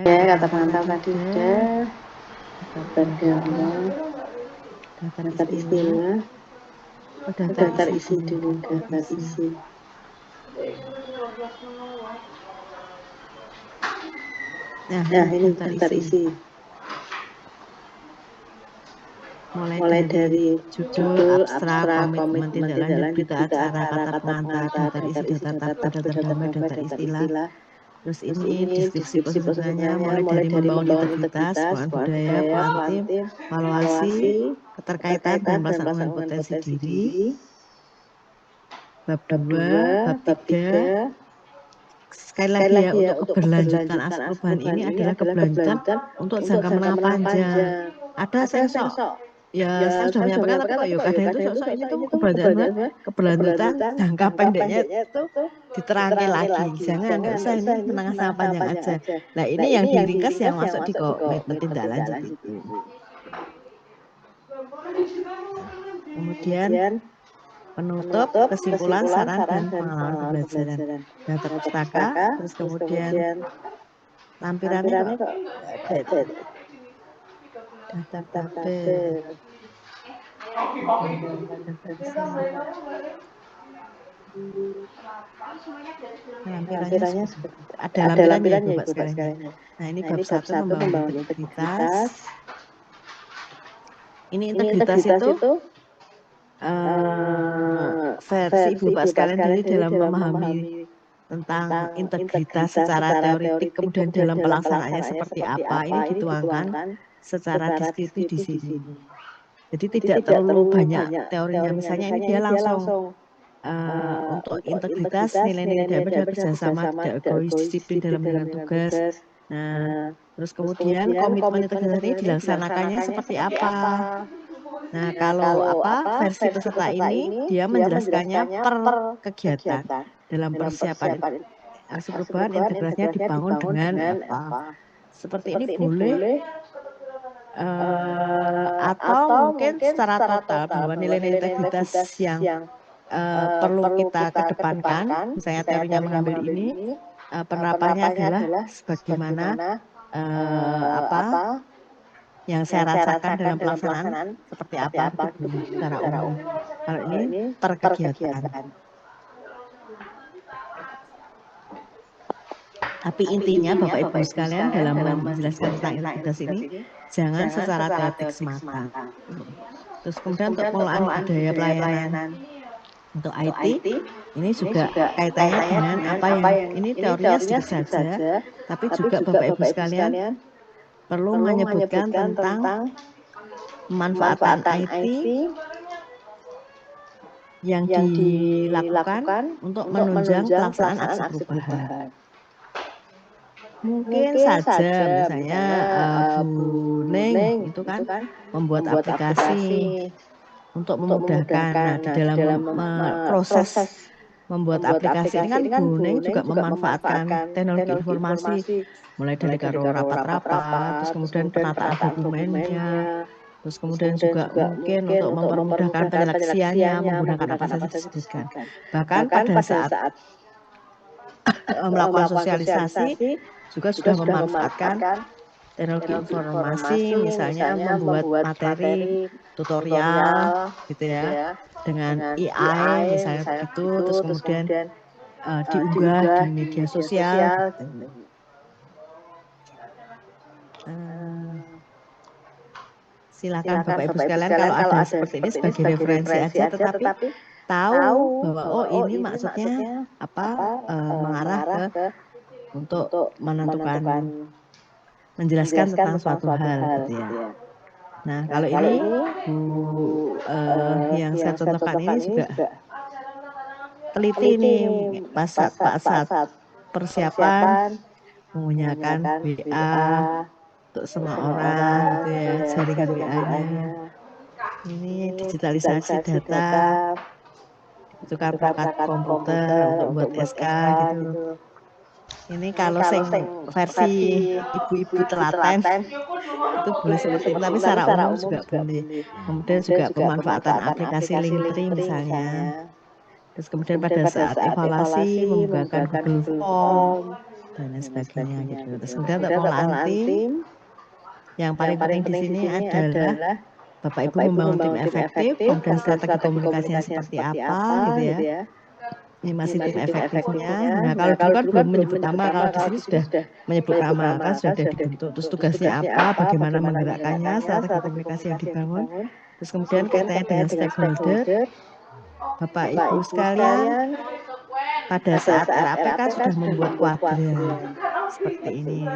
kata pengantar tadi udah bergambar, daftar istilah, daftar isi dulu, daftar isi. Nah, ini daftar isi. Mulai dari judul, abstrak, komitmen, tindak lanjut, berita acara, kata pengantar, daftar isi, daftar tabel, daftar gambar, daftar istilah. Terus ini deskripsi positionnya mulai dari membangun integritas, pengenalan budaya, pelantim, valuasi, keterkaitan dan pelaksanaan potensi diri. Bab 2, bab 3. Sekali lagi ya, untuk keberlanjutan aspek perubahan ini adalah keberlanjutan untuk jangka menengah panjang. Ada sengsok. Ya, saya sudah menyampaikan, tapi kok ya kadang itu sok ini tuh keberlanjutan jangka pendeknya itu diterangin lagi. Jangan, nggak usah, ini menengah sama panjang aja. Nah, ini yang diringkas yang masuk di komitmen tindak lanjut itu. Kemudian penutup, kesimpulan, saran, dan pengalaman pembelajaran. Daftar pustaka, terus kemudian lampirannya kok ada. Daftar tabel. Lampirannya ada lampirannya Bapak sekalian. Nah, ini bab 1 membangun integritas. Ini integritas itu versi Ibu Bapak sekalian jadi dalam memahami tentang integritas secara teoritik, kemudian dalam pelaksanaannya seperti apa, ini dituangkan secara deskriptif di sini. Jadi tidak terlalu banyak teorinya, misalnya ini dia langsung untuk integritas, nilai-nilai dapat kerjasama, tidak egois, disiplin dalam menjalankan tugas. Nah, terus kemudian komitmen integritas ini dilaksanakannya seperti apa? Nah, kalau versi peserta ini dia menjelaskannya per kegiatan dalam persiapan aksi perubahan, integritasnya dibangun dengan apa? Seperti ini boleh atau mungkin secara total bahwa nilai-nilai integritas yang perlu kita kedepankan, misalnya teorinya mengambil ini, penerapannya adalah sebagaimana yang saya rasakan dalam pelaksanaan seperti apa itu secara umum. Kalau ini per kegiatan. Tapi intinya Bapak Ibu sekalian dalam menjelaskan tentang integritas ini jangan secara teoretik semata. Terus kemudian untuk pengelolaan budaya pelayanan untuk IT ini juga kaitannya dengan apa yang ini teorinya sedikit saja, tapi juga Bapak Ibu sekalian perlu menyebutkan tentang pemanfaatan IT yang dilakukan untuk menunjang pelaksanaan aksi perubahan. Mungkin saja misalnya Bu Neng itu kan membuat aplikasi untuk memudahkan. Nah, di dalam proses membuat aplikasi ini kan Bu Neng juga memanfaatkan teknologi informasi mulai dari rapat-rapat, terus kemudian penataan dokumennya, terus kemudian juga mungkin untuk mempermudahkan penyeleksiannya menggunakan apa saja disebutkan. Bahkan pada saat melakukan sosialisasi juga sudah memanfaatkan teknologi informasi, misalnya membuat materi tutorial gitu ya dengan AI misalnya begitu, terus kemudian diunggah di media sosial gitu. Silakan Bapak Ibu sekalian kalau ada seperti ini sebagai referensi aja, tetapi tahu bahwa ini maksudnya mengarah ke untuk menentukan menjelaskan tentang suatu hal gitu ya. Nah, kalau ini Bu yang saya contohkan ini juga teliti ini pas saat persiapan menggunakan WA untuk semua orang gitu ya, jaringan WA-nya. Ini digitalisasi data, tukar perangkat komputer untuk buat SK gitu. Ini kalau versi ibu-ibu telaten itu boleh seperti ini, tapi secara umum juga boleh. Kemudian juga pemanfaatan aplikasi Linktree misalnya. Terus kemudian pada saat evaluasi menggunakan Google Form dan lain sebagainya gitu. Terus kemudian untuk pengelolaan tim, yang paling penting di sini adalah Bapak Ibu membangun tim efektif, kemudian strategi komunikasinya seperti apa gitu ya. Ini masih tim efektifnya. Nah, kalau dulu kan belum menyebut nama, kalau di sini sudah menyebut nama, kan sudah ada dibentuk. Terus tugasnya apa, bagaimana menggerakkannya, strategi komunikasi yang dibangun. Terus kemudian kaitannya dengan stakeholder. Bapak Ibu sekalian, pada saat RAP kan sudah membuat kuadran seperti ini.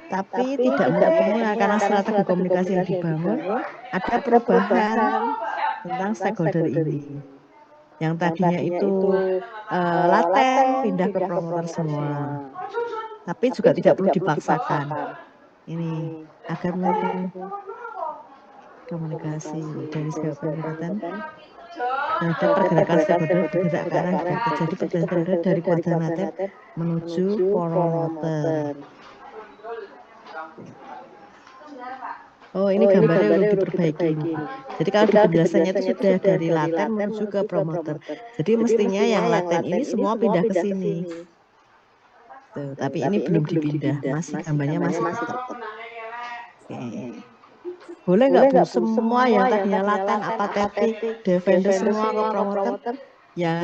Tapi tidak menutup kemungkinan karena strategi komunikasi yang dibangun, ada perubahan tentang stakeholder ini. Yang tadinya itu laten pindah ke promoter semua. Tapi juga tidak perlu dipaksakan. Ini agar melakukan komunikasi dari segala pendekatan terhadap pergerakan stakeholder bergerak ke arah gitu. Jadi pergerakan stakeholder dari kuadran laten menuju promoter. Oh, ini gambarnya udah diperbaiki. Jadi kalau di penjelasannya itu sudah dari laten menuju ke promoter. Jadi mestinya yang laten ini semua pindah ke sini. Tuh, tapi ini belum dipindah, masih gambarnya masih tetap. Oke. Boleh nggak Bu semua yang tadinya laten, apatetik, defender semua ke promoter? Ya,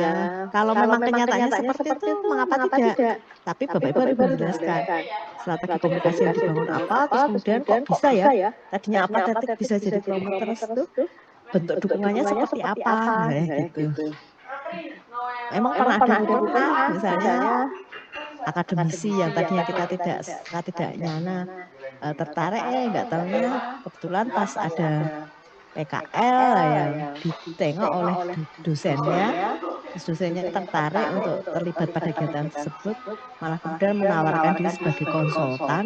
kalau memang kenyataannya seperti itu, mengapa tidak? Tapi Bapak Ibu harus menjelaskan strategi komunikasi yang dibangun apa, terus kemudian kok bisa ya, tadinya apatetik bisa jadi promoter itu, bentuk dukungannya seperti apa, gitu. Emang pernah ada contohnya, misalnya akademisi yang tadinya kita tidak nyana tertarik nggak tahunya kebetulan pas ada PKL yang ditengok oleh dosennya, dosennya tertarik untuk terlibat pada kegiatan tersebut, malah kemudian menawarkan diri sebagai konsultan,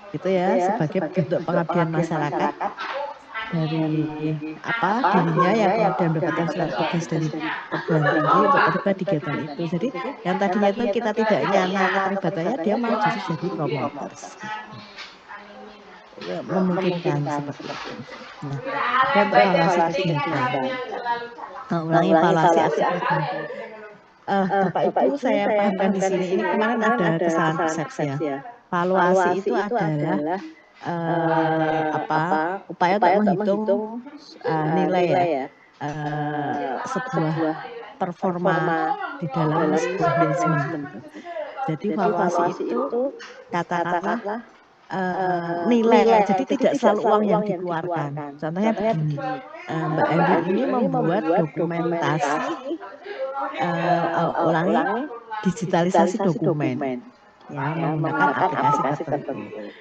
gitu ya, sebagai bentuk pengabdian masyarakat dari dirinya yang kemudian mendapatkan surat tugas dari perguruan tinggi untuk terlibat di kegiatan itu. Jadi yang tadinya itu kita tidak nyana keterlibatannya, dia malah justru jadi promoters. Memungkinkan seperti itu. Nah, dan untuk evaluasi kegiatan. Ulangi evaluasi aksi perubahan. Bapak Ibu saya pahamkan di sini, ini kemarin ada kesalahan persepsi ya. Evaluasi itu adalah upaya untuk menghitung nilai ya, sebuah performa di dalam sebuah manajemen. Jadi evaluasi itu katakanlah nilai, jadi tidak selalu uang yang dikeluarkan. Contohnya begini, Mbak Endi ini membuat dokumentasi, digitalisasi dokumen, ya menggunakan aplikasi tertentu.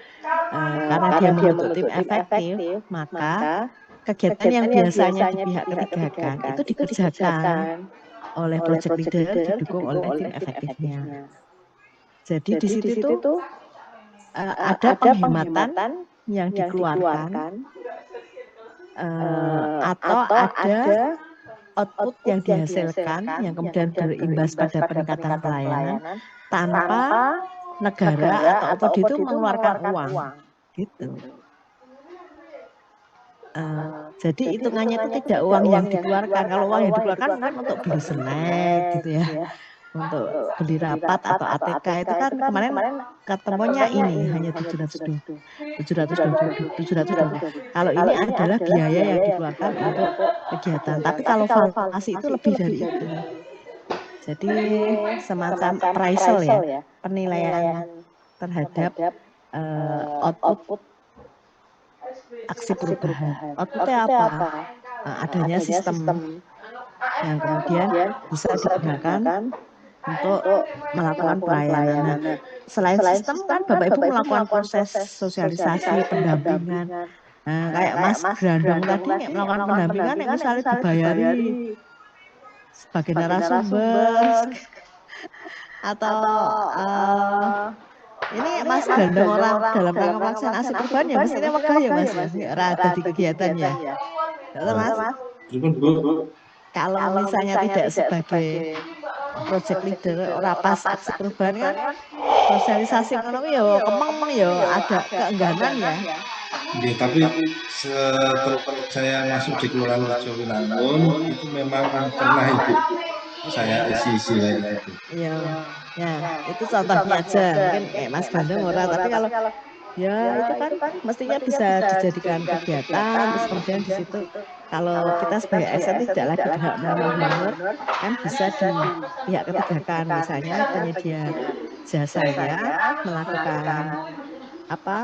Karena dia membentuk tim efektif, maka kegiatan yang biasanya di pihak ketiga kan itu dikerjakan oleh project leader didukung oleh tim efektifnya. Jadi di situ tuh ada penghematan yang dikeluarkan atau ada output yang dihasilkan yang kemudian berimbas pada peningkatan pelayanan tanpa negara atau APD itu mengeluarkan uang gitu. Jadi hitungannya itu tidak uang yang dikeluarkan. Kalau uang yang dikeluarkan mungkin untuk beli snack gitu ya, untuk beli rapat atau ATK itu kan kemarin ketemunya ini hanya 720. Kalau ini adalah biaya yang dikeluarkan untuk kegiatan. Tapi kalau valuasi itu lebih dari itu. Jadi semacam appraisal ya, penilaian terhadap output aksi perubahan. Outputnya apa? Adanya sistem yang kemudian bisa digunakan untuk melakukan pelayanan. Nah, selain sistem kan Bapak Ibu melakukan proses sosialisasi, pendampingan. Nah, kayak Mas Grandong tadi melakukan pendampingan yang misalnya dibayari sebagai narasumber atau ini Mas Grandong orang dalam rangka pelaksanaan aksi perubahan ya mestinya megah ya Mas ya, ada di kegiatan ya. Betul Mas? Kalau misalnya tidak sebagai project leader ora pas aksi perubahan kan sosialisasi ngono ya kemeng ya ada keengganan ya. Ya, tapi setelah saya masuk di Kelurahan Rejo Winangun itu memang pernah Ibu saya isi-isi lagi. Iya, ya itu contohnya aja. Mungkin kayak Mas Bandung ora, tapi kalau ya itu kan mestinya bisa dijadikan kegiatan, terus kemudian di situ kalau kita sebagai ASN tidak lagi berhak memungut, kan bisa di pihak ketiga kan, misalnya penyedia jasanya melakukan apa?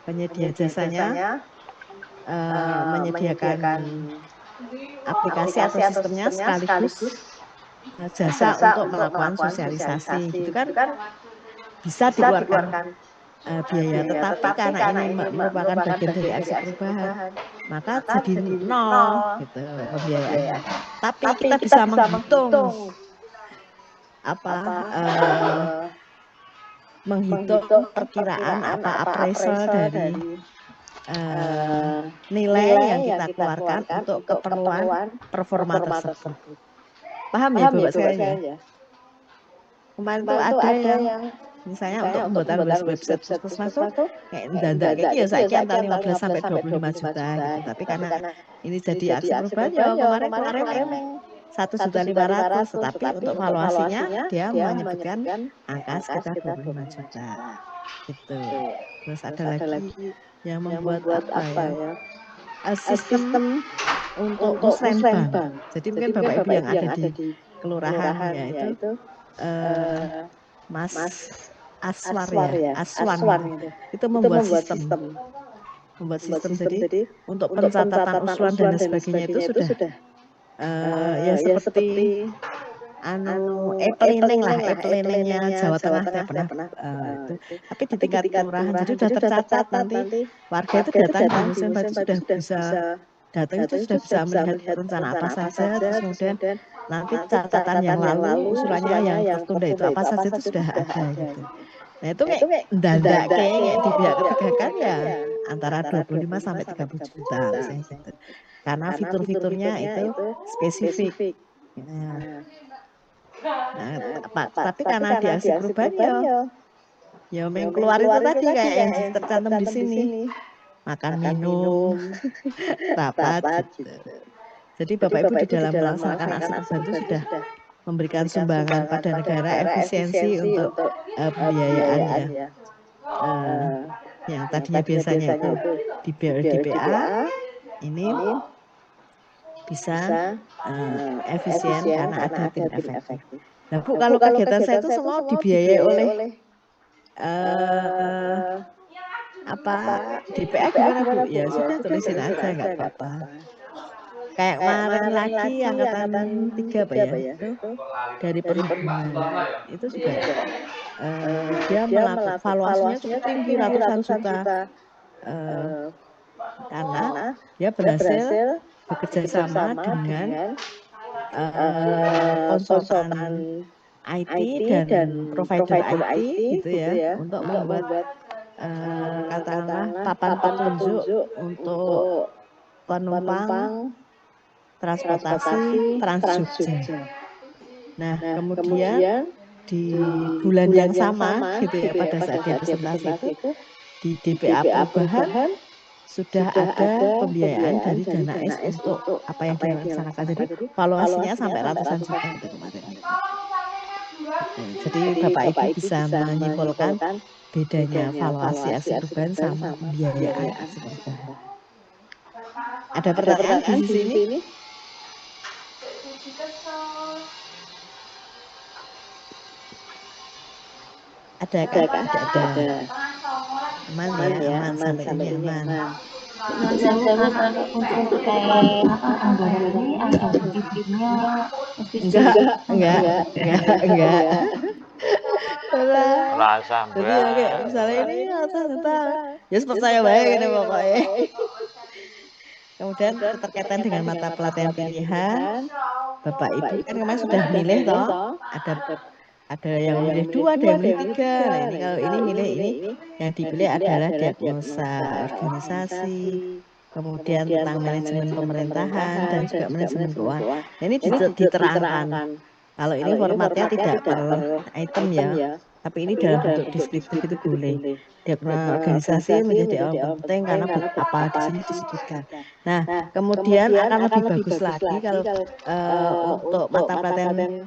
Penyedia jasanya menyediakan aplikasi atau sistemnya sekaligus jasa untuk melakukan sosialisasi, gitu kan bisa dikeluarkan biaya, tetapi karena ini merupakan bagian dari aksi perubahan, maka jadi nol gitu pembiayaannya. Tapi kita bisa menghitung apa menghitung perkiraan apa appraisal dari nilai yang kita keluarkan untuk keperluan performa tersebut. Paham ya Bapak sekalian ya? Kemarin tuh ada yang misalnya untuk pembuatan website puskesmas tuh kayak dadak kayak ya saiki antara 15 sampai 25 juta gitu. Tapi karena ini jadi aksi perubahan ya kemarin keluarnya 1.500.000, tetapi untuk valuasinya dia menyebutkan angka sekitar 25 juta gitu. Terus ada lagi yang membuat apa ya? Sistem untuk musrenbang. Jadi mungkin Bapak Ibu yang ada di kelurahan ya itu Mas Aswar ya, Aswan itu membuat sistem. Jadi untuk pencatatan usulan dan sebagainya itu sudah ya seperti e-planningnya Jawa Tengah saya pernah itu. Tapi di tingkat kelurahan jadi sudah tercatat, nanti warga itu datang di Musrembang itu sudah bisa datang, itu sudah bisa melihat rencana apa saja, terus kemudian nanti catatan yang lalu usulannya yang tertunda itu apa saja itu sudah ada gitu. Nah itu kayak dadak kayak di pihak ketiga kan ya antara 25 sampai 30 juta misalnya gitu. Karena fitur-fiturnya itu spesifik. Nah, tapi karena di aksi perubahan ya yang keluar itu tadi kayak yang tercantum di sini. Makan minum, rapat gitu. Jadi Bapak Ibu di dalam melaksanakan aksi perubahan itu sudah memberikan sumbangan pada negara efisiensi untuk pembiayaan ya. Yang tadinya biasanya itu di BLDPA ini bisa efisien karena ada tim efektif. Nah Bu, kalau kegiatan saya itu semua dibiayai oleh apa DPA gimana Bu? Ya sudah tulisin aja nggak apa-apa. Kayak kemarin lagi angkatan 3 apa ya? Itu dari perhubungan itu juga dia melakukan valuasinya cukup tinggi ratusan juta karena dia berhasil bekerja sama dengan konsultan IT dan provider IT gitu ya untuk membuat katakanlah papan petunjuk untuk penumpang transportasi Trans Jogja. Nah, kemudian di bulan yang sama gitu ya pada saat dia presentasi itu di DPA Perubahan sudah ada pembiayaan dari Dana S untuk apa yang dilaksanakan. Jadi valuasinya sampai ratusan juta itu kemarin. Jadi Bapak Ibu bisa menyimpulkan bedanya valuasi aksi perubahan sama pembiayaan aksi perubahan. Ada pertanyaan di sini? Ada kan? Ada. Aman ya, aman sampai ini aman. Untuk terkait anggaran ini ada buktinya enggak. Jadi ya kayak misalnya ini ya percaya baik ini pokoknya. Kemudian keterkaitan dengan mata pelatihan pilihan, Bapak Ibu kan kemarin sudah milih toh, ada yang milih 2, ada yang milih 3. Nah ini kalau ini milih ini yang dipilih adalah diagnosa organisasi, kemudian tentang manajemen pemerintahan dan juga manajemen keuangan. Nah, ini diterangkan. Kalau ini formatnya tidak per item ya. Tapi ini dalam bentuk deskriptif itu boleh. Diagram organisasi menjadi elemen penting karena apa di sini disebutkan. Nah, kemudian akan lebih bagus lagi kalau untuk mata pelatihan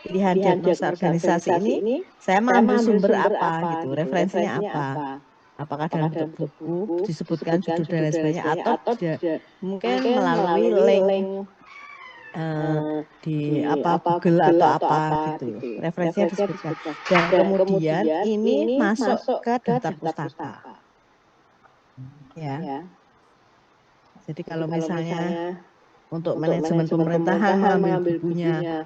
pilihan diagnosa organisasi ini saya mengambil sumber apa gitu, referensinya apa. Apakah dalam bentuk buku disebutkan judul dan lain sebagainya atau mungkin melalui link di Google atau apa gitu, referensinya disebutkan. Dan kemudian ini masuk ke daftar pustaka, ya. Jadi kalau misalnya untuk manajemen pemerintahan mengambil bukunya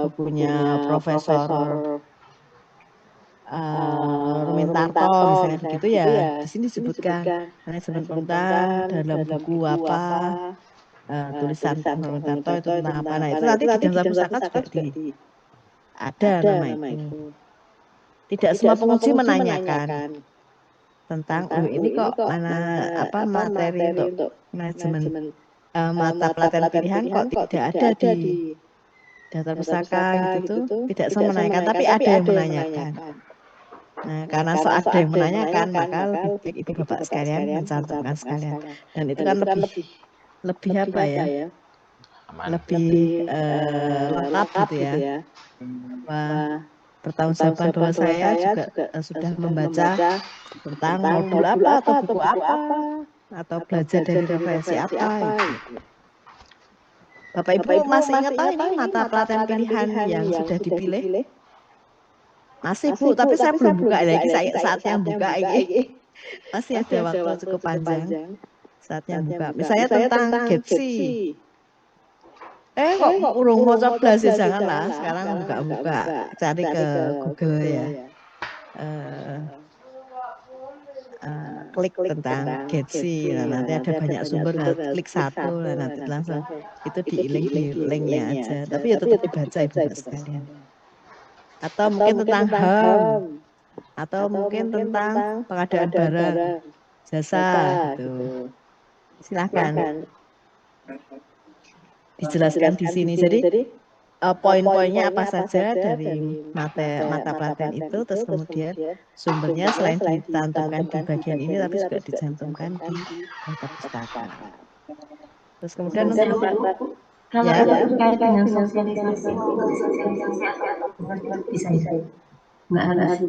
bukunya Profesor Rumintarto misalnya begitu ya, di sini disebutkan manajemen pemerintahan dalam buku apa, tulisan Rumintarto itu tentang apa. Nah itu nanti di daftar pustaka juga ada nama itu. Tidak semua penguji menanyakan tentang ini kok mana materi untuk manajemen mata pelatihan pilihan kok tidak ada di daftar pustaka gitu, tidak semua menanyakan, tapi ada yang menanyakan. Nah, karena ada yang menanyakan, maka lebih baik ibu bapak sekalian mencantumkan sekalian. Dan itu kan lebih apa ya? Lebih lengkap gitu ya. Bertanggung bahwa saya juga sudah membaca tentang modul apa atau buku apa atau belajar dari referensi apa gitu. Bapak Ibu masih ingat ini mata pelatihan pilihan yang sudah dipilih? Masih Bu, tapi saya belum buka lagi, saatnya buka ini. Masih ada waktu cukup panjang saatnya buka. Misalnya tentang Getsi. Kok urung mau coba sih, janganlah. Sekarang buka-buka, cari ke Google ya. Klik tentang Getsi, nah, nanti ada banyak sumber, klik satu, nah, nanti langsung itu di linknya aja. Tapi ya tetap dibaca ibu bapak sekalian. Atau mungkin tentang HAM, atau mungkin tentang pengadaan barang, jasa gitu. Silahkan dijelaskan di sini. Jadi poin-poinnya apa saja dari mata pelatihan itu, terus kemudian sumbernya selain dicantumkan di bagian ini, tapi juga dicantumkan di daftar pustaka. Terus kemudian untuk kalau terkait dengan sosialisasi bisa nggak harus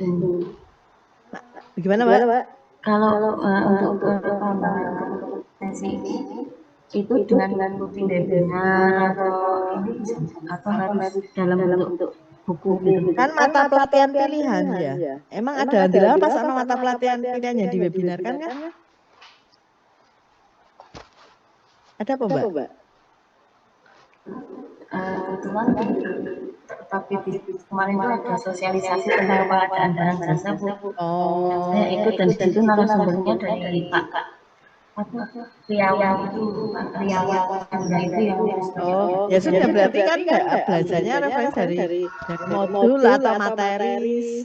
bagaimana Mbak? Kalau untuk kompetensi ini itu dengan rutin webinar atau harus dalam bentuk buku gitu. Kan mata pelatihan pilihan ya. Emang ada dilawan pas sama mata pelatihan pilihannya di webinar kan? Ada apa Mbak? Kebetulan tapi kemarin itu ada sosialisasi tentang pengadaan barang jasa Bu. Saya ikut dan di situ narasumbernya dari Pak Riawan itu yang ya sudah berarti kan belajarnya referensi dari modul atau materi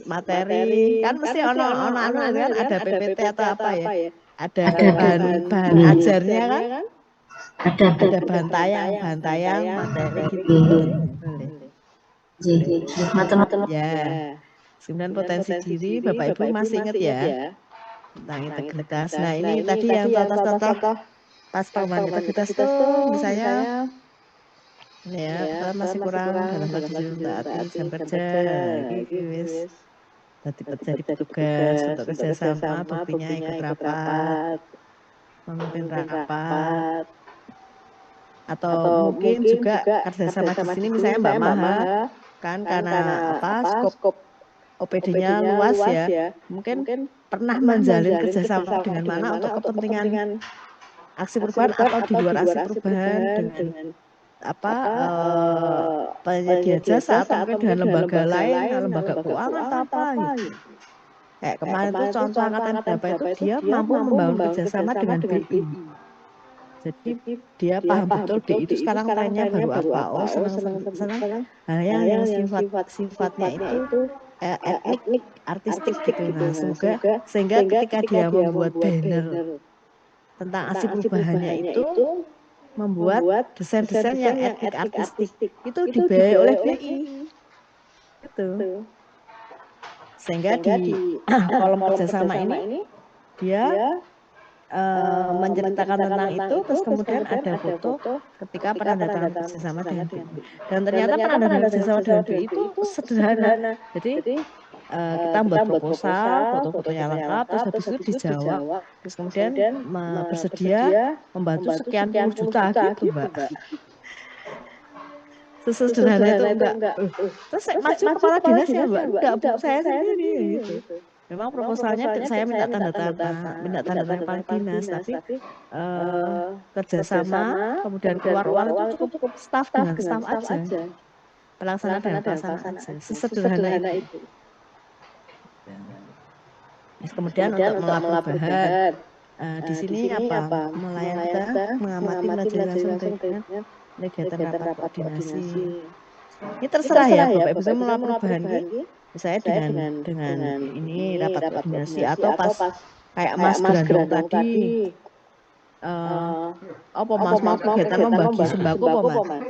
kan mesti ono kan ada PPT atau apa ya, ada bahan ajarnya kan, ada bahan tayang materi gitu. Ya, kemudian potensi diri Bapak Ibu masih ingat ya tentang integritas. Nah ini tadi yang contoh-contoh pas pengembangan integritas itu misalnya ini ya, kita masih kurang dalam kondisi taati jam kerja, jadi petugas untuk kerjasama, buktinya ikut rapat, memimpin rapat, atau mungkin juga kerjasama di sini misalnya Mbak Maha, kan karena skop OPD-nya luas ya, mungkin pernah menjalin kerjasama dengan mana untuk kepentingan aksi perubahan atau di luar aksi perubahan dengan penyedia jasa atau mungkin dengan lembaga lain, lembaga keuangan atau apa gitu. Kayak kemarin itu contoh angkatan berapa itu dia mampu membangun kerjasama dengan BI. Jadi dia paham betul BI itu sekarang trennya baru apa, senang hal yang sifatnya itu etnik, artistik gitu. Nah, sehingga ketika dia membuat banner tentang aksi perubahannya itu membuat desain-desain yang etnik artistik. Itu dibiayai oleh BI. Itu. Sehingga di kolom kerjasama ini dia menceritakan tentang itu, terus kemudian ada foto ketika penandatangan kerjasama dengan BI. Dan ternyata penandatangan kerjasama dengan BI itu sederhana. Jadi kita membuat proposal, foto-fotonya lengkap, terus habis itu dijawab, terus kemudian bersedia membantu sekian puluh juta gitu, Mbak. Sesederhana itu enggak. Terus saya maju kepala dinas ya, Mbak? Enggak, Bu, saya sendiri gitu. Memang proposalnya saya minta tanda tangan kepala dinas, tapi kerjasama, kemudian keluar uang itu cukup staf dengan staf aja. Pelaksana dengan pelaksana aja. Sesederhana itu. Kemudian untuk mengelap perubahan, di sini apa? Melayani kita, mengamati, belajar langsung dengan kegiatan rapat koordinasi. Ini terserah ya, Bapak Ibu, saya mengelap perubahan ini, misalnya dengan ini rapat koordinasi atau pas kayak Mas Grandong tadi, apa Mas mau kegiatan membagi sembako apa Mas?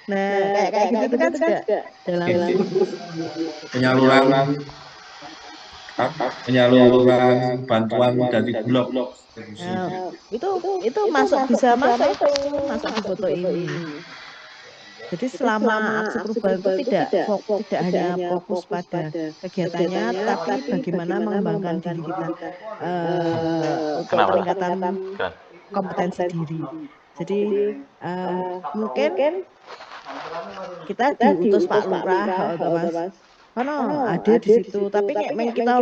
Nah, kayak gitu kan juga dalam penyaluran bantuan dari Bulog. Nah, itu bisa masuk di foto ini. Jadi selama aksi perubahan itu tidak hanya fokus pada kegiatannya, tapi bagaimana mengembangkan diri kita untuk peningkatan kompetensi diri. Jadi mungkin kita diutus Pak Lurah atau Mas, karena ada di situ. Tapi kita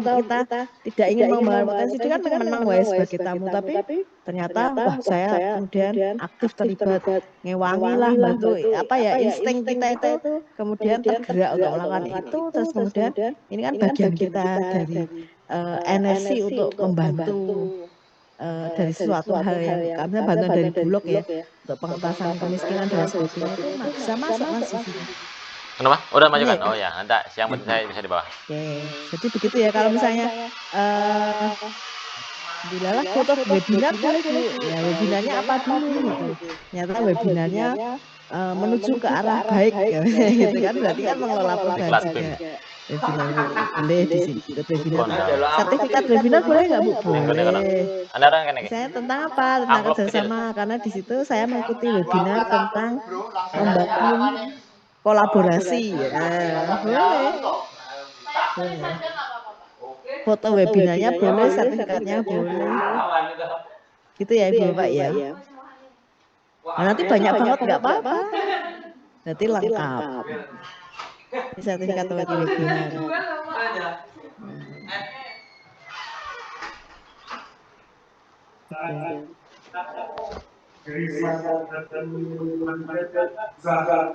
tidak ingin mengembangkan potensi itu kan menang wae sebagai tamu, tapi ternyata wah saya kemudian aktif terlibat, ngewangi lah, bantu apa ya, insting kita itu kemudian tergerak untuk melakukan itu, terus kemudian ini kan bagian kita dari energi untuk membantu dari sesuatu hal yang kami bantuan dari Bulog ya untuk pengentasan kemiskinan dan sebagainya itu bisa masuk Mas di sini. Kenapa? Udah maju kan? Oh ya, nanti siang saya bisa di bawah. Oke, jadi begitu ya kalau misalnya dilalah foto webinar boleh Bu. Ya webinarnya apa dulu gitu. Ternyata webinarnya menuju ke arah baik gitu kan, berarti kan mengelola perubahan juga. Webinar boleh di sini ikut webinar. Sertifikat webinar boleh nggak Bu? Boleh. Saya tentang apa? Tentang kerjasama, karena di situ saya mengikuti webinar tentang membangun kolaborasi. Boleh. Foto webinarnya boleh, sertifikatnya boleh. Gitu ya Ibu Bapak ya. Nah, nanti banyak banget nggak apa-apa. Nanti lengkap. Ini sertifikat webinar.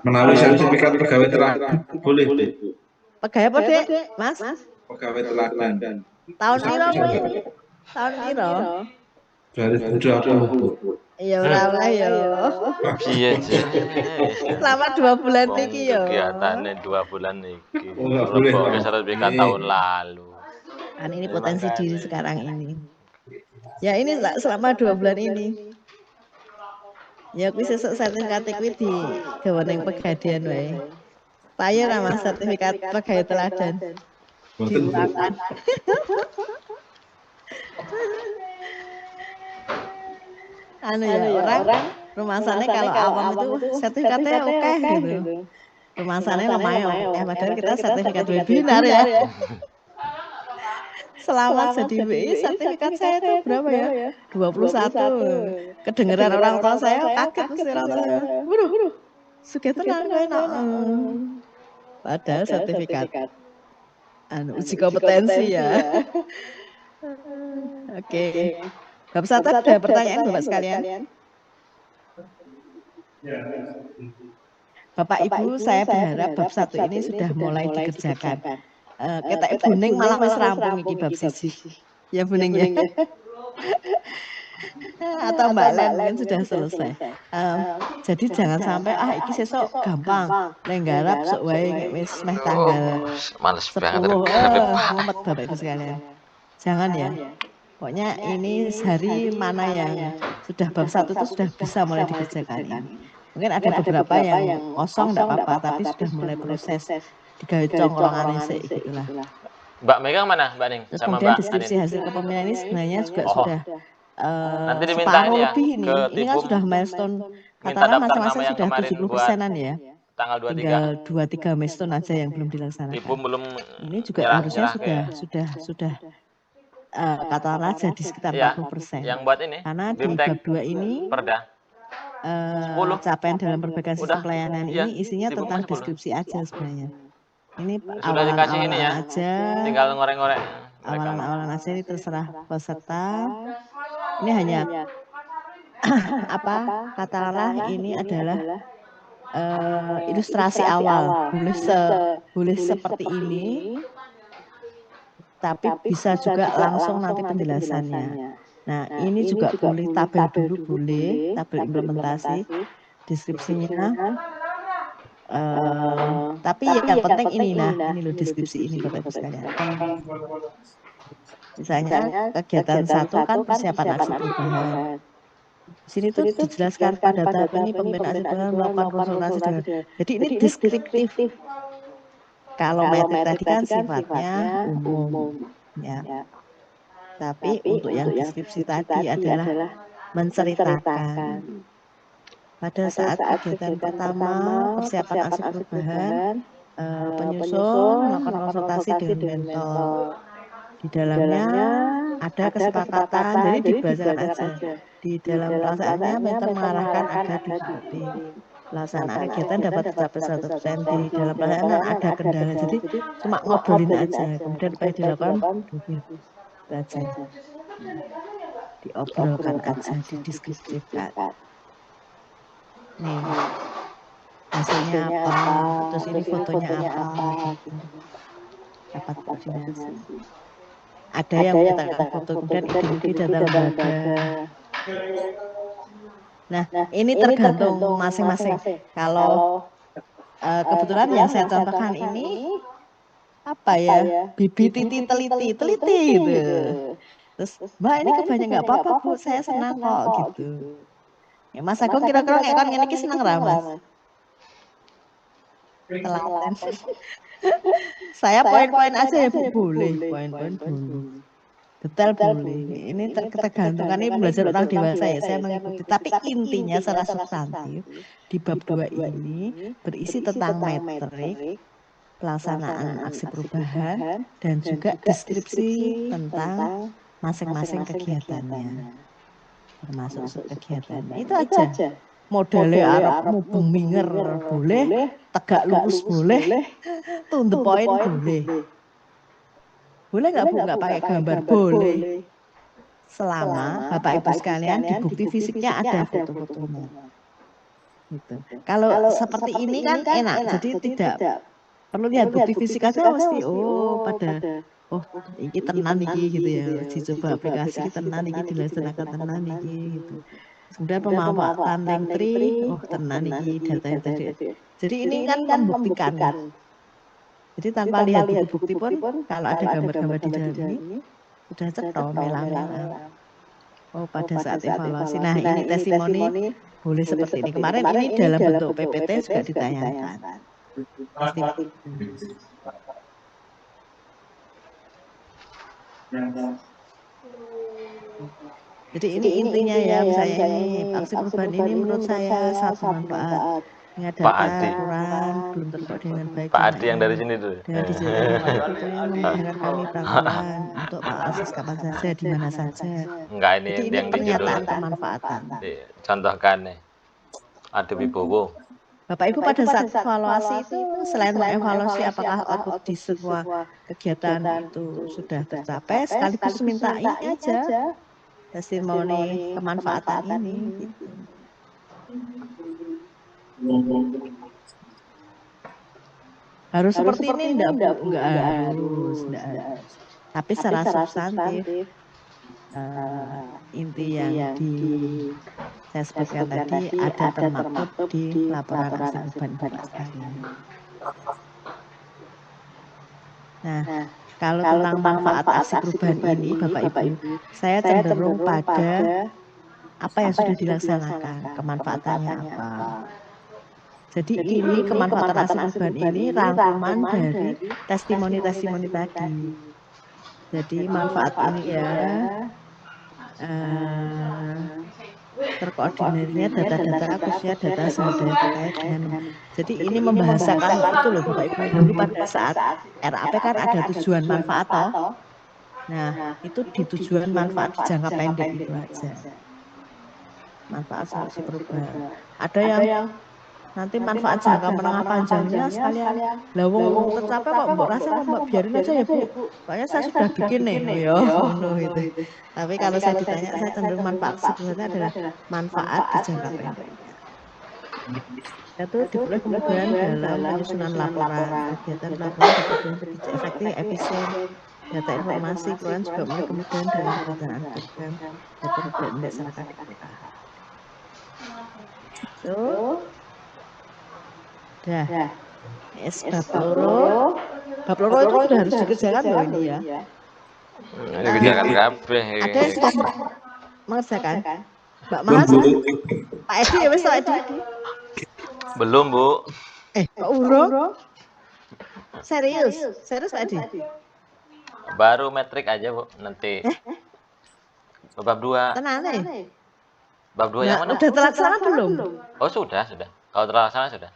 Melalui sertifikat pegawai teladan boleh. Pegawai apa Dek, Mas? Pegawai teladan. Tahun piro kuwi? Tahun piro? 2020. Ya ora oleh ya. Piye Selama 2 bulan niki ya. Kegiatannya 2 bulan niki. Boleh. Sertifikat tahun lalu. Kan ini potensi diri sekarang ini. Ya ini selama 2 bulan ini. Ya kuwi sesuk sertifikat kuwi di gawane pegadian wae. Saya nama sertifikat pegawai teladan. Diurangkan. Anu ya, orang rumasannya kalau awam itu sertifikatnya oke gitu. Rumasannya lumayan oke, padahal kita sertifikat webinar ya. Selamat jadi WI, sertifikat saya itu berapa ya? 21. Kedengeran orang tua saya kaget mesti orang tua saya. Waduh, suka tenang enak. Padahal sertifikat uji kompetensi ya. Oke. Bab 1 ada pertanyaan Bapak sekalian? Bapak Ibu, saya berharap bab 1 ini sudah mulai dikerjakan. Kita Buning malah wis rampung iki bab 1. Ya Buning ya. Atau Mbak Len mungkin sudah selesai. Jadi jangan sampai iki sesuk gampang. Nek garap sok wae wis meh tanggal males banget. Mumet Bapak Ibu sekalian. Jangan ya. Pokoknya ini hari mana yang sudah bab 1 itu sudah bisa mulai dikerjakan ini. Mungkin ada beberapa yang kosong enggak apa-apa, tapi sudah mulai proses digawe congolongane sik gitulah. Mbak megang mana, Mbak Ning? Terus Sama kemudian Mbak deskripsi Anin? hasil kepemimpinan ini sebenarnya juga Oh, sudah nanti diminta separuh ini ya lebih ini. ke Ini kan Tipum, sudah milestone, minta katakanlah daftar nama masing-masing yang sudah kemarin buat 70%-an ya. tanggal 23. Tinggal 2-3 milestone aja yang belum Tipum dilaksanakan. belum Ini juga harusnya sudah katakanlah jadi sekitar Iya, 40%. yang buat ini Karena di BIMTEK bab 2 ini Perda 10. capaian dalam perbaikan sistem Udah, pelayanan iya, ini isinya Tipum tentang 10. deskripsi aja sebenarnya. Ini Sudah dikasih ini ya, awalan-awalan aja. tinggal ngorek-ngorek mereka. Awalan-awalan aja ini terserah peserta. Ini hanya katakanlah ini adalah ilustrasi awal. Boleh seperti ini, tapi bisa juga langsung nanti penjelasannya. Nah, ini juga boleh tabel dulu, boleh tabel implementasi, deskripsinya. Tapi yang penting ini loh deskripsi ini Bapak Ibu sekalian. Misalnya kegiatan 1 kan persiapan aksi perubahan. Sini tuh dijelaskan pada tahap ini pembinaan aksi perubahan melakukan konsultasi dengan. Jadi ini deskriptif. Kalau metode tadi kan sifatnya umum, ya. Tapi untuk yang deskripsi tadi adalah menceritakan. Pada saat kegiatan pertama, persiapan aksi perubahan, penyusun melakukan konsultasi dengan mentor. Di dalamnya ada kesepakatan, jadi dibacakan aja. Di dalam pelaksanaannya, mentor mengarahkan agar diikuti. Pelaksanaan kegiatan dapat tercapai 100%. Di dalam pelaksanaan ada kendala, jadi cuma ngobrolin aja. Kemudian apa yang dilakukan? Baca. Diobrolkan aja, dideskripsikan. Nih, hasilnya apa, terus ini fotonya apa, gitu. Dapat koordinasi. Ada yang menyatakan foto, kemudian ide-ide data lembaga. Nah, ini tergantung masing-masing. Kalau kebetulan yang saya contohkan ini apa ya, bibi titi teliti gitu. Terus, Mbak ini kebanyakan nggak apa-apa Bu, saya senang kok gitu. Ya, Mas Agung kira-kira ngekon ngene iki seneng ra Mas? Telaten. Saya poin-poin aja ya Bu, boleh. Poin-poin boleh. Detail boleh. Ini tergantung, ini belajar orang dewasa ya, saya mengikuti. Tapi intinya secara substantif di bab 2 ini berisi tentang metrik, pelaksanaan aksi perubahan, dan juga deskripsi tentang masing-masing kegiatannya. Termasuk kegiatannya. Itu aja. Modelnya Arab mubeng minger boleh, tegak lurus boleh, to the point boleh. Boleh nggak Bu nggak pakai gambar? Boleh. Selama Bapak Ibu sekalian di bukti fisiknya ada foto-fotonya. Gitu. Kalau seperti ini kan enak, jadi tidak perlu lihat bukti fisik aja mesti iki tenan iki gitu ya. Dicoba aplikasi tenan iki dilaksanakan tenan iki gitu. Kemudian pemanfaatan link tree, tenan iki datanya tadi. Jadi ini kan membuktikan. Jadi tanpa lihat bukti pun kalau ada gambar-gambar di dalam ini sudah cetha mela-mela. Oh, pada saat evaluasi. Nah, ini testimoni boleh seperti ini. Kemarin ini dalam bentuk PPT juga ditayangkan. Jadi ini intinya ya, misalnya ini aksi perubahan ini menurut saya satu manfaat. Ini ada aturan belum terkait dengan baik. Pak Adi yang dari sini tuh. Dengan dijalankan itu memudahkan kami pelakuan untuk akses kapan saja, di mana saja. Enggak, ini jadi ini yang pernyataan kemanfaatan. Contohkan nih, ada Wibowo. Bapak Ibu pada saat evaluasi itu selain mengevaluasi apakah output di semua kegiatan itu sudah tercapai, sekaligus minta ini aja testimoni kemanfaatan ini. Gitu. Harus seperti ini enggak harus. Tapi secara substantif inti yang saya sebutkan tadi ada termaktub di laporan aksi perubahan Bapak sekalian. Nah, kalau tentang manfaat aksi perubahan ini, Bapak Ibu, saya cenderung pada apa yang sudah dilaksanakan, kemanfaatannya apa. Jadi ini kemanfaatan aksi perubahan ini rangkuman dari testimoni-testimoni tadi. Jadi manfaat ini ya terkoordinirnya data-data khususnya data sumber daya terkait dengan. Jadi ini membahasakan itu loh Bapak Ibu, dulu pada saat RAP kan ada tujuan manfaat toh. Nah, itu di tujuan manfaat di jangka pendek itu aja. Manfaat solusi perubahan. Ada yang nanti manfaat jangka menengah panjangnya sekalian lawung tercapai kok mbok rasa mbak biarin aja ya Bu. Soalnya saya sudah bikin nih, yo gitu. Tapi kalau saya ditanya, saya cenderung manfaat sebenarnya adalah manfaat di jangka pendek. Itu diperoleh kemudian dalam penyusunan laporan, kegiatan laporan dapat lebih efektif, efisien. Data informasi keluaran juga mulai kemudian dalam perencanaan program data pendek serta kelurahan. Itu dah. Bab loro. Bab loro itu sudah harus dikerjakan loh ini ya. Ini kerjakan kabeh. Ada yang sudah mengerjakan? Mbak Mas, Pak Edi ya wes Pak Edi. Belum, Bu. Kok urung? Serius Pak Edi? Baru metrik aja, Bu. Nanti. Bab 2. Tenang nih. Bab 2 yang mana? Udah terlaksana belum? Oh, sudah. Kalau terlaksana sudah.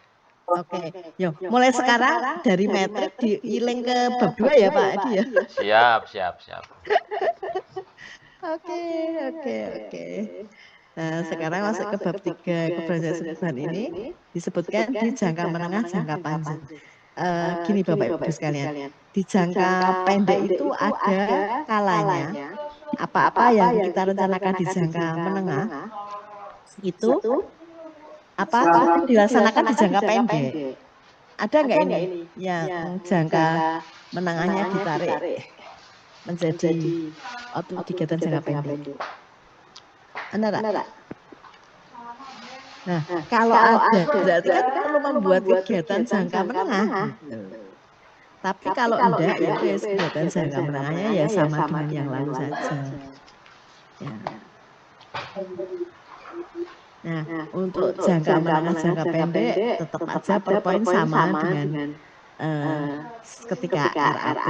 Oke. Yuk, mulai sekarang dari metrik diiling ke bab 2 ya Pak Edi ya. Siap. Oke. Nah, sekarang masuk ke bab 3 keberhasilan perubahan ini disebutkan di jangka menengah, jangka panjang. Gini Bapak Ibu sekalian, di jangka pendek itu ada kalanya apa-apa yang kita rencanakan di jangka menengah itu dilaksanakan di jangka pendek. Ada nggak ini yang jangka menengahnya ditarik menjadi kegiatan jangka pendek? Ada. Nah, kalau ada berarti kan perlu membuat kegiatan jangka menengah. Gitu. Tapi kalau enggak ya kegiatan jangka menengahnya ya sama dengan yang lalu saja. Ya. Nah, untuk jangka menengah, jangka pendek tetap aja per poin sama dengan ketika RAP,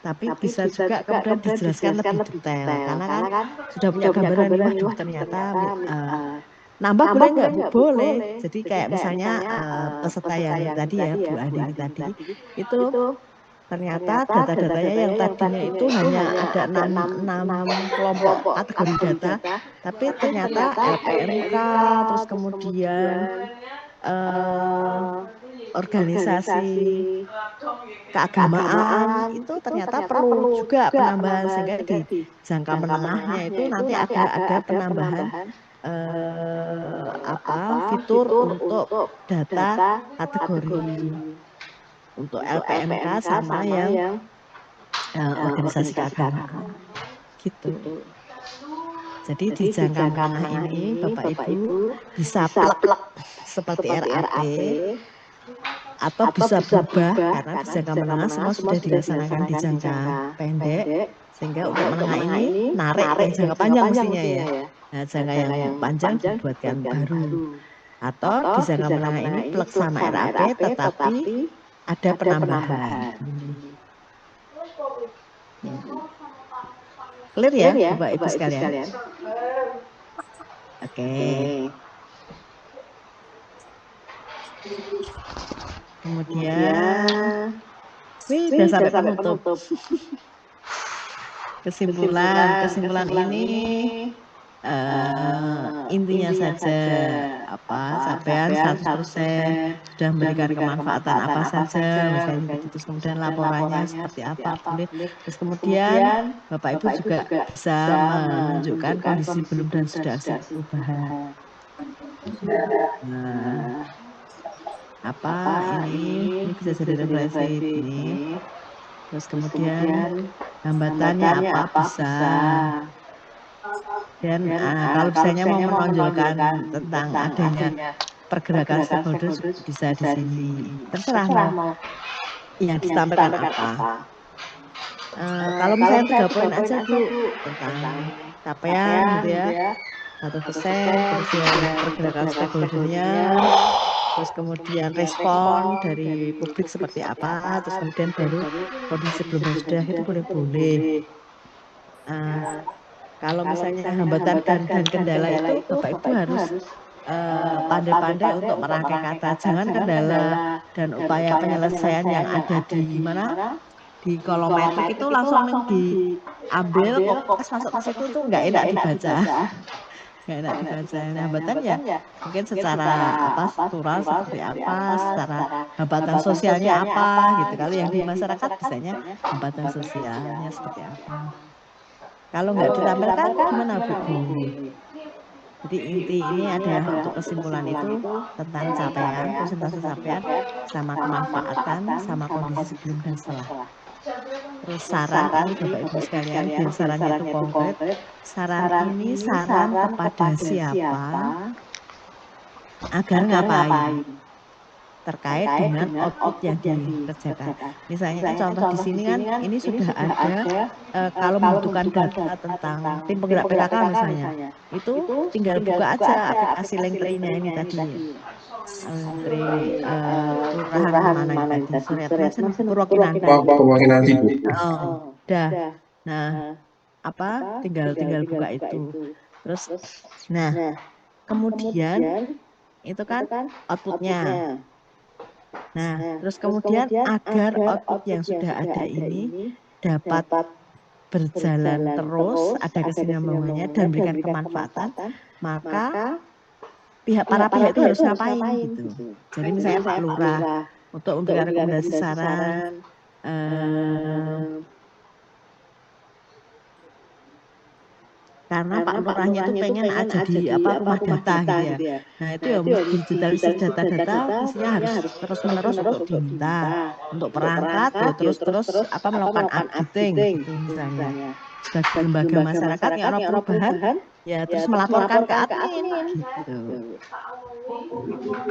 tapi bisa juga kemudian dijelaskan lebih detail karena kan sudah punya gambaran nih, waduh ternyata nambah boleh nggak Bu? Boleh. Jadi kayak misalnya peserta yang tadi ya Bu Andini tadi itu ternyata data-datanya yang tadinya itu hanya ada 6 kelompok kategori data, tapi ternyata LPMK, terus kemudian organisasi keagamaan itu ternyata perlu juga penambahan sehingga di jangka menengahnya itu nanti ada penambahan fitur untuk data kategori untuk LPMK sama yang organisasi keagamaan gitu. Jadi di jangka menengah ini Bapak Ibu bisa plek seperti RAP atau bisa berubah karena di jangka menengah semua sudah dilaksanakan di jangka pendek sehingga untuk menengah ini narik yang jangka panjang mestinya ya. Nah, jangka yang panjang dibuatkan baru. Atau di jangka menengah ini plek sama RAP tetapi ada penambahan. Clear ya Bapak Ibu sekalian? Oke. Kemudian sudah sampai penutup. Kesimpulan ini intinya saja capaian 100% sudah memberikan kemanfaatan apa saja, misalnya terus kemudian laporannya seperti apa boleh, terus kemudian Bapak Ibu juga bisa menunjukkan kondisi belum dan sudah aksi perubahan. Ini bisa jadi referensi ini, terus kemudian hambatannya apa bisa. Dan kalau misalnya mau menonjolkan tentang adanya pergerakan stakeholder bisa di sini. Terserah mau yang ditampilkan apa. Kalau misalnya 3 poin aja Bu, tentang capaian gitu ya, 1%, kemudian pergerakan stakeholder-nya, terus kemudian respon dari publik seperti apa, terus kemudian baru kondisi sebelum dan sudah itu boleh-boleh. Kalau misalnya hambatan dan kendala itu Bapak Ibu harus pandai-pandai untuk merangkai kata. Jangan kendala dan upaya penyelesaian yang ada di mana di kolom metrik itu langsung diambil, kopas masuk ke situ tuh nggak enak dibaca. Nggak enak dibaca. Nah, hambatan ya mungkin secara struktural seperti apa, secara hambatan sosialnya apa gitu. Kalau yang di masyarakat biasanya hambatan sosialnya seperti apa. Kalau nggak ditampilkan gimana Bu? Jadi inti ini adalah untuk kesimpulan itu tentang capaian, presentasi capaian, sama kemanfaatan, sama kondisi sebelum dan setelah. Terus saran ini Bapak Ibu sekalian, biar sarannya itu konkret. Saran ini saran kepada siapa, agar ngapain, terkait dengan output yang dikerjakan. Misalnya contoh di sini kan ini sudah ada kalau membutuhkan data tentang tim penggerak PKK misalnya, itu tinggal buka aja aplikasi Linktree-nya ini tadi. Linktree kelurahan mana ini tadi? Suryatna Purwokinanti. Purwokinanti Bu. Dah. Nah, tinggal buka itu. Terus nah, kemudian itu kan outputnya. Nah, terus kemudian agar output yang sudah ada ini dapat berjalan terus, ada kesinambungannya dan memberikan kemanfaatan, maka para pihak itu harus ngapain gitu. Jadi misalnya Pak Lurah untuk memberikan rekomendasi saran, karena Pak Lurahnya itu pengen aja di rumah data gitu ya. Nah itu ya digitalisasi data-data mestinya harus terus-menerus untuk diminta, untuk perangkat ya terus melakukan updating gitu misalnya. Sebagai lembaga masyarakat yang ada perubahan ya terus melaporkan ke admin gitu.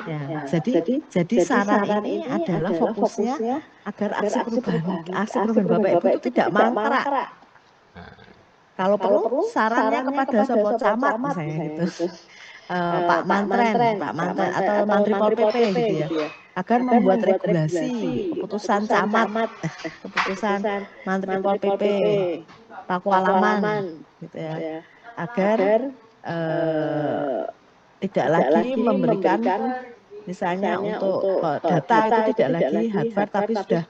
Ya, jadi saran ini adalah fokusnya agar aksi perubahan Bapak Ibu itu tidak mangkrak. Kalau perlu sarannya kepada sopo camat misalnya gitu, Pak Mantren atau Mantri Pol PP gitu ya, agar membuat regulasi keputusan camat, keputusan Mantri Pol PP, Pakualaman gitu ya, agar tidak lagi memberikan misalnya untuk data itu tidak lagi hardware tapi sudah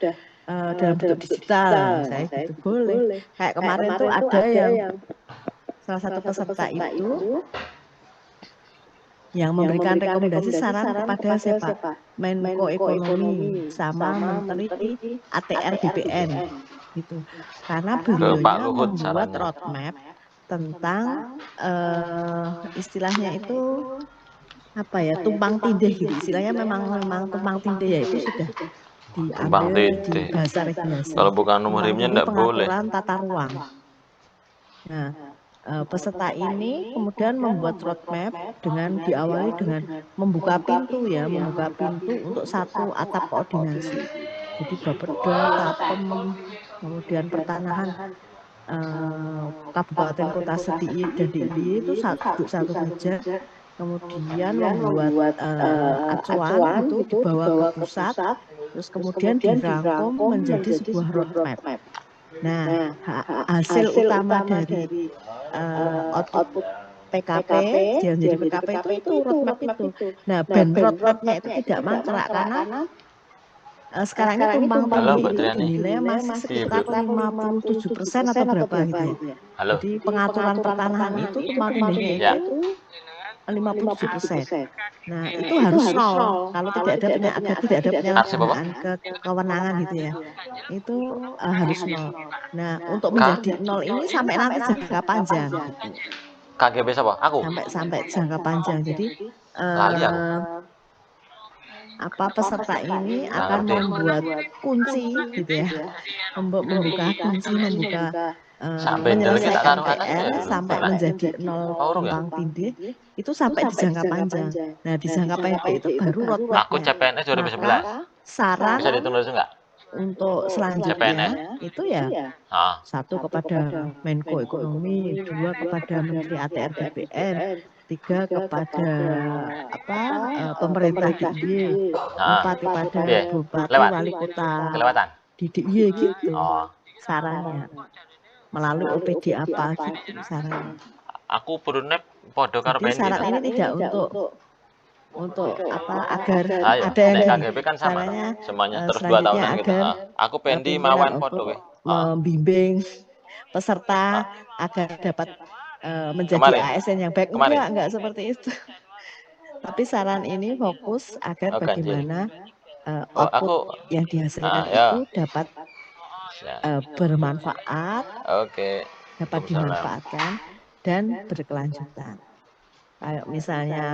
dalam bentuk digital, saya gitu boleh. Kayak kemarin tuh ada yang salah satu peserta itu yang memberikan rekomendasi saran kepada siapa? Menko Ekonomi sama Menteri ATR BPN gitu. Karena beliaunya membuat roadmap tentang istilahnya itu tumpang tindih gitu. Istilahnya memang tumpang tindih ya itu sudah diambil di bahasa regulasi. Kalau bukan nomor rimnya enggak boleh. Pengaturan tata ruang. Nah, peserta ini kemudian membuat roadmap dengan diawali dengan membuka pintu untuk satu atap koordinasi. Jadi Bapeda, Tapem, kemudian Pertanahan, Kabupaten Kota DIY dan DIY itu satu meja. Kemudian membuat acuan itu dibawa ke pusat, terus kemudian dirangkum menjadi sebuah roadmap. Nah, hasil utama dari output PKP, yang jadi PKP itu roadmap itu. Nah, roadmapnya itu tidak mangkrak karena sekarang ini tumpang tindih itu dinilai masih sekitar 57% atau berapa gitu ya. Jadi pengaturan pertanahan itu tumpang tindihnya itu 57%. Nah, itu harus nol. Kalau tidak ada penyalahgunaan kewenangan gitu ya. Itu harus nol. Nah, untuk menjadi nol ini sampai nanti jangka panjang. KGB siapa? Aku. Sampai jangka panjang. Jadi peserta ini akan membuat kunci gitu ya. Membuka kunci, menyelesaikan PR sampai menjadi nol tumpang tindih itu sampai di jangka panjang. Nah, di jangka pendek itu baru roadmap. Aku CPNS 2011. Saran bisa dihitung dulu enggak? untuk selanjutnya itu ya Ah, satu kepada Menko Ekonomi, dua kepada Menteri ATR BPN, tiga kepada pemerintah DIY, empat kepada Iya, Bupati lewat. Wali Kota Kelewatan. di DIY gitu Oh, sarannya melalui OPD apa gitu sarannya. aku berunep podo karo Jadi Pendi saran to. ini tidak untuk agar Ayo, ada yang nek KGB kan sama toh. caranya Semuanya terus 2 selanjutnya tahunan gitu. agar Aku Pendi pimpinan mawan podo untuk we. membimbing peserta agar dapat menjadi Kemarin. ASN yang baik. Kemarin. Enggak seperti itu. Tapi saran ini fokus agar Oh, ganjil. bagaimana Oh, output aku yang dihasilkan ya. itu dapat Ya. bermanfaat, Oke. dapat Waalaikumsalam. dimanfaatkan dan berkelanjutan. Kayak misalnya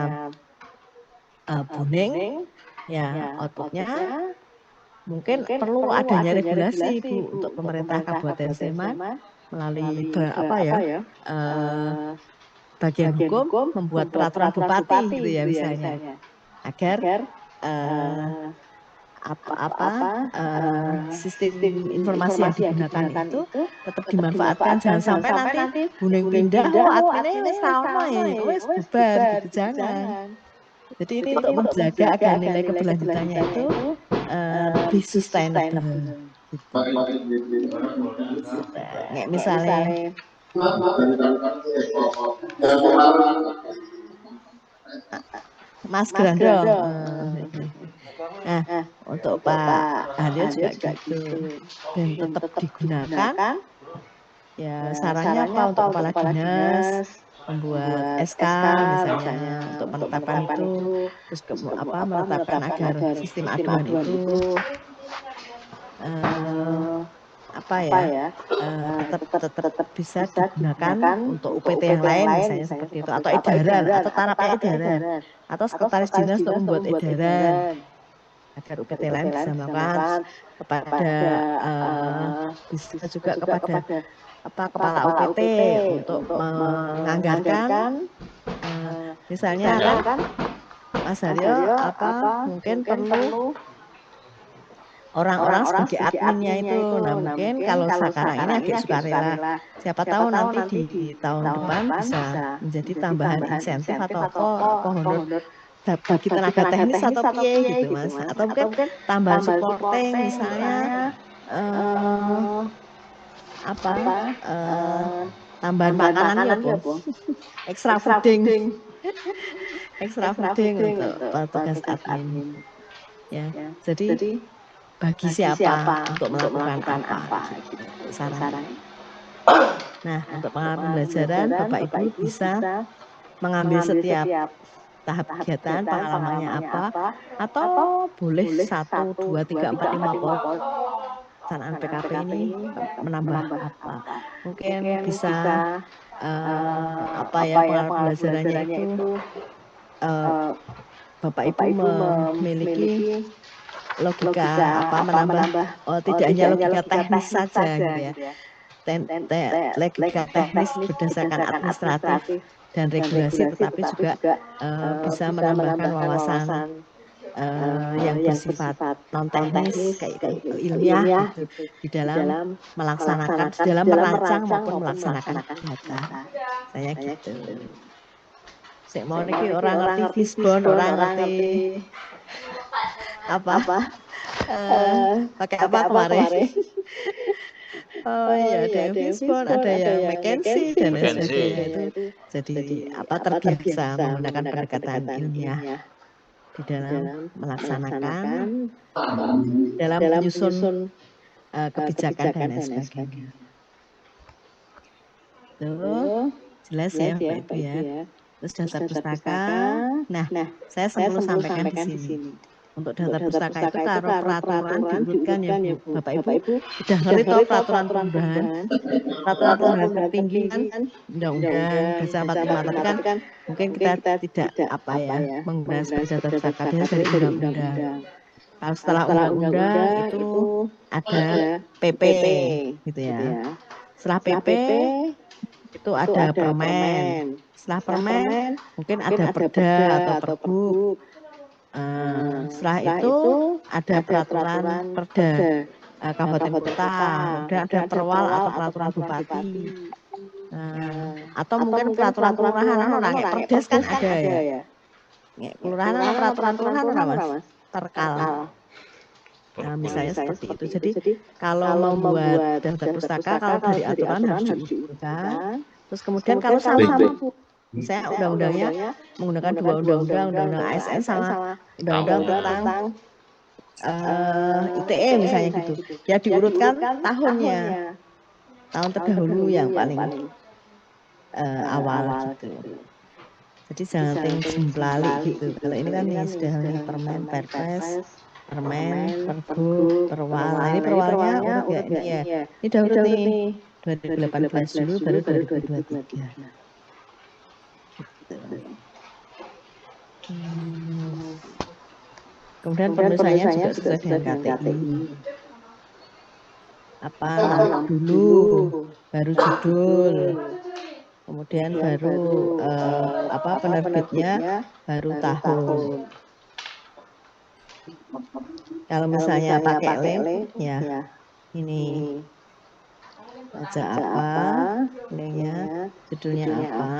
Buning, ya outputnya mungkin perlu adanya regulasi Bu untuk pemerintah Kabupaten Sleman melalui bagian hukum membuat peraturan bupati gitu ya misalnya agar sistem informasi yang digunakan itu tetap dimanfaatkan, jangan sampai nanti Buning pindah adminnya wis ra ono ya wis bubar gitu, jangan. Jadi ini untuk menjaga agar nilai keberlanjutannya itu lebih sustainable gitu. Kayak misalnya Mas Grandong. Nah, untuk Pak Halil juga gitu. Dan tetap digunakan. Ya, sarannya apa untuk kepala dinas membuat SK misalnya untuk penetapan itu, terus menetapkan agar sistem aduan itu tetap bisa digunakan untuk UPT yang lain misalnya seperti itu, atau edaran atau tarapnya edaran atau sekretaris dinas untuk membuat edaran agar UPT lain bisa melakukan kepada bisa juga kepada kepala UPT untuk menganggarkan misalnya kan Mas Haryo mungkin perlu orang-orang sebagai adminnya itu. Nah mungkin kalau sekarang ini agak sukarela, siapa tahu nanti di tahun depan bisa menjadi tambahan insentif atau honor bagi tenaga teknis atau PA gitu Mas, atau mungkin tambahan supporting misalnya tambahan makanan ya Bu, extra fooding untuk petugas admin ya. Jadi bagi siapa untuk melakukan apa gitu saran. Nah untuk pengalaman pembelajaran Bapak Ibu bisa mengambil setiap tahap kegiatan pengalamannya apa, atau boleh 1, 2, 3, 4, 5 pelaksanaan PKP ini menambah apa. Mungkin bisa pengalaman pembelajarannya itu Bapak Ibu memiliki logika menambah tidak hanya logika teknis saja gitu ya. Logika teknis berdasarkan administratif dan regulasi, tetapi juga bisa menambahkan wawasan yang bersifat non teknis kayak ilmiah gitu di dalam melaksanakan, di dalam merancang maupun melaksanakan kegiatan. Saya gitu. Saya mau niki orang ngerti fishbone, orang ngerti pakai apa kemarin? Oh iya, ada yang fishbone, ada yang McKinsey dan lain sebagainya itu. Jadi terbiasa menggunakan pendekatan ilmiah di dalam melaksanakan, dalam menyusun kebijakan dan lain sebagainya. Tuh jelas ya Bapak Ibu ya. Terus daftar pustaka. Nah, saya perlu sampaikan di sini. Untuk daftar pustaka itu kalau peraturan diurutkan ya Bu, Bapak Ibu udah ngerti toh peraturan perubahan tertinggi kan undang-undang dasar 45, tapi kan mungkin kita tidak menggunakan sebagai daftar pustaka dari undang-undang. Kalau setelah undang-undang itu ada PP gitu ya. Setelah PP itu ada permen. Setelah permen mungkin ada perda atau pergub. Setelah itu ada peraturan perda. kabupaten kota, kemudian ada perwal atau peraturan bupati. Atau mungkin peraturan kelurahan orang perdes kan ada ya. Kelurahan atau peraturan kelurahan Mas? Terkal. Nah, misalnya seperti itu. Jadi kalau membuat daftar pustaka, kalau dari aturan harus diusulkan. Terus kemudian kalau sama Bu, misalnya undang-undangnya menggunakan dua undang-undang ASN sama undang-undang tentang ITE misalnya gitu. Ya diurutkan tahunnya, tahun terdahulu yang paling awal gitu. Jadi jangan jemplali gitu. Kalau ini kan sudah permen, perpres, permen, pergub, perwal. Nah, ini perwalnya urut ya ini ya. Ini udah urut nih. 2018 dulu baru 2023. Gitu. Kemudian penulisannya juga sesuai dengan KTI. Apa nama dulu, baru judul. Kemudian baru penerbitnya baru tahun. Kalau misalnya pakai link ya ini baca apa, linknya, judulnya apa,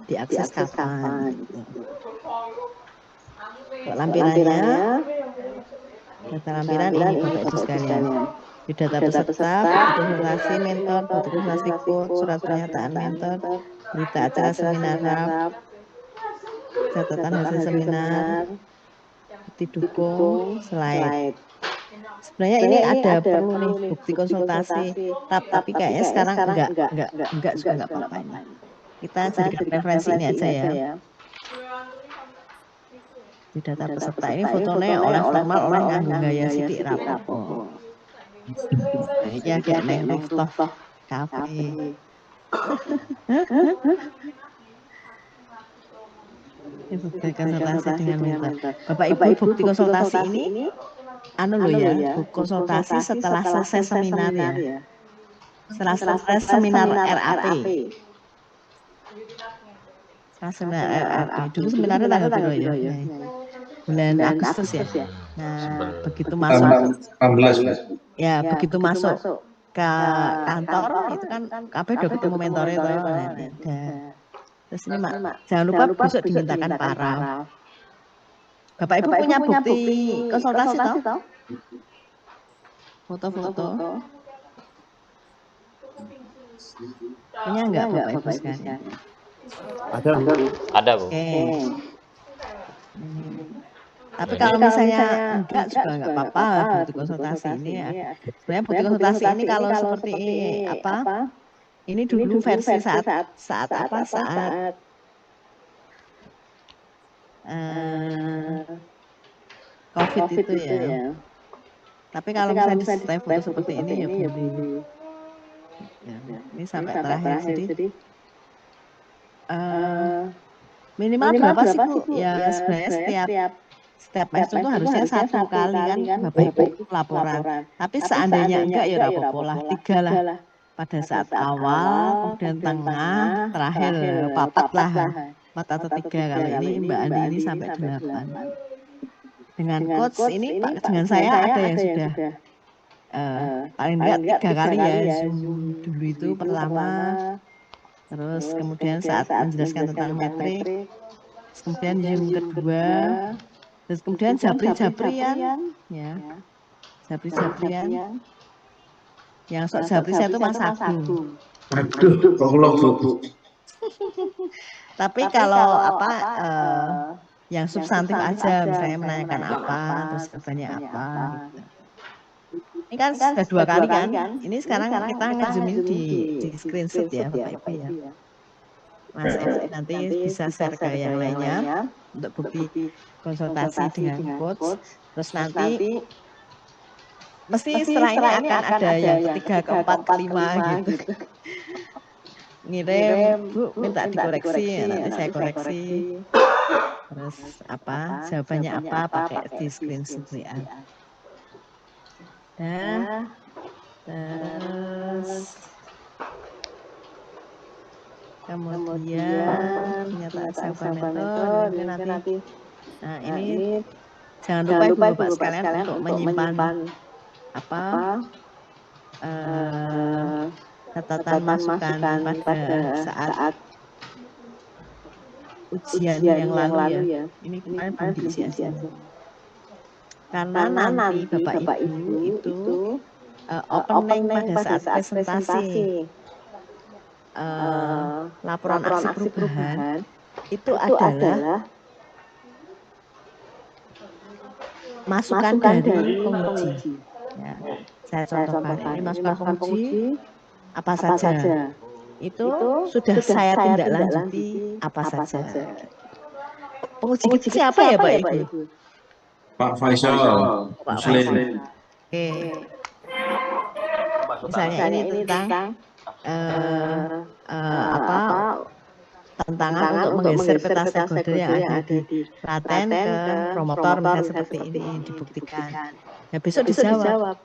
diakses kapan. Gitu. Lampirannya, data lampiran ini Bapak Ibu sekalian. Di data peserta, buku konsultasi mentor, buku konsultasi quote, surat pernyataan mentor, berita acara seminar, catatan hasil seminar, bukti dukung, slide. Sebenarnya ini ada perlu nih bukti konsultasi, tapi kayaknya sekarang enggak juga enggak apa-apa ini. Kita jadikan referensi ini aja ya. Di data peserta ini fotonya oleh formal oleh nganggo gaya sidik rapopo. Ya kayak neng rooftop cafe. Bukti konsultasi dengan mentor. Bapak Ibu bukti konsultasi ini konsultasi setelah selesai seminar ya. Setelah selesai seminar RAP. Setelah seminar RAP. Dulu seminarnya tanggal berapa ya? Bulan Agustus ya. Nah, begitu masuk 16. Ya, begitu masuk ke kantor itu kan KB udah ketemu mentornya itu. Terus ini jangan lupa besok dimintakan paraf. Bapak Ibu punya bukti konsultasi toh? Foto-foto. Punya enggak Bapak Ibu sekalian? Ada Bu. Oke. Tapi kalau misalnya enggak juga enggak apa-apa bukti konsultasi ini. Sebenarnya bukti konsultasi ini kalau seperti apa? Ini dulu versi saat COVID itu ya. Tapi kalau misalnya disertai foto seperti ini ya boleh. Ya, ini sampai terakhir jadi minimal berapa sih Bu? Ya sebenarnya setiap menstruasi itu harusnya 1 kali kan Bapak Ibu laporan. Tapi seandainya enggak ya apa-apa lah, 3 lah. Pada saat awal, kemudian tengah, terakhir 4 lah. 4 atau 3 kali ini Mbak Andi ini sampai 8. Dengan coach ini Pak dengan saya ada yang sudah paling enggak 3 kali ya Zoom dulu itu pertama. Terus kemudian saat menjelaskan tentang metrik, kemudian Zoom kedua, terus kemudian japri-japrian ya. Japri-japrian. Yang sok japri saya itu Mas Agung. Aduh, kok Tapi kalau yang substantif aja, misalnya menanyakan apa, terus katanya apa gitu. Ini kan sudah 2 kali kan? Ini sekarang kita nge-zoomin di screenshot ya Bapak Ibu ya. Mas nanti bisa share ke yang lainnya untuk bukti konsultasi dengan coach. Terus nanti mesti setelah ini akan ada yang ketiga, keempat, kelima gitu. Ngirim, Bu, minta dikoreksi, nanti saya koreksi. Terus apa, jawabannya apa, pakai di screenshot WA. Nah, terus kemudian pernyataan jawaban mentor, nanti. Nah, ini jangan lupa Ibu Bapak sekalian untuk menyimpan apa catatan masukan pada saat ujian yang lalu ya. Ini kemarin belum diisi aja. Karena nanti Bapak Ibu itu opening pada saat presentasi laporan aksi perubahan itu adalah masukan dari penguji. Ya, saya contohkan ini masukan penguji apa saja. Itu sudah saya tindak lanjuti apa saja. Penguji kita siapa ya Pak Ibu? Pak Faisal, Muslim. Oke. Misalnya ini tentang tantangan untuk menggeser peta stakeholder yang ada di Klaten ke promotor misalnya seperti ini dibuktikan. Ya besok dijawab.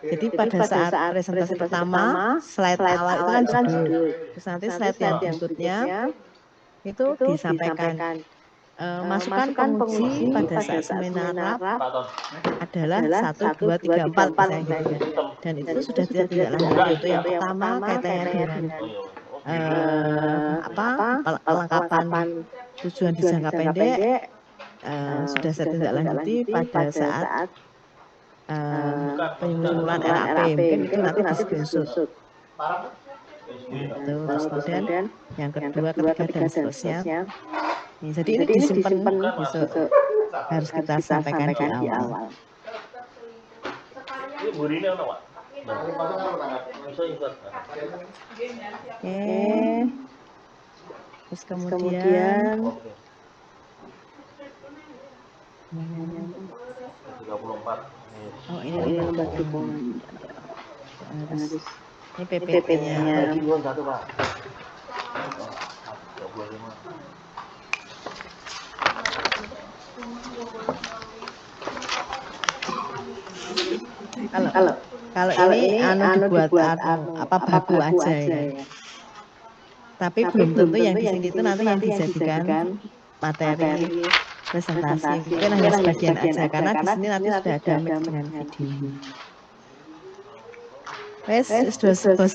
Jadi pada saat presentasi pertama, slide awal itu kan judul. Terus nanti slide yang berikutnya itu disampaikan masukan penguji pada saat seminar RAP adalah 1, 2, 3, 4 misalnya gitu ya. Dan itu sudah tidak lanjut. Itu yang pertama kaitannya dengan pelengkapan tujuan di jangka pendek sudah saya tindak lanjuti pada saat penyusunan RAP. Mungkin itu nanti di screenshot. Itu terus kemudian yang kedua, ketiga dan seterusnya. Nih, jadi ini disimpan besok harus kita sampaikan di awal. Terus kemudian oh ini lembar dukungan. Ini PPT-nya. Kalau ini dibuat baku aja ya. Tapi belum tentu yang di sini itu nanti yang dijadikan materi presentasi. Mungkin hanya sebagian aja karena di sini nanti sudah ada mix dengan video. Wes, sudah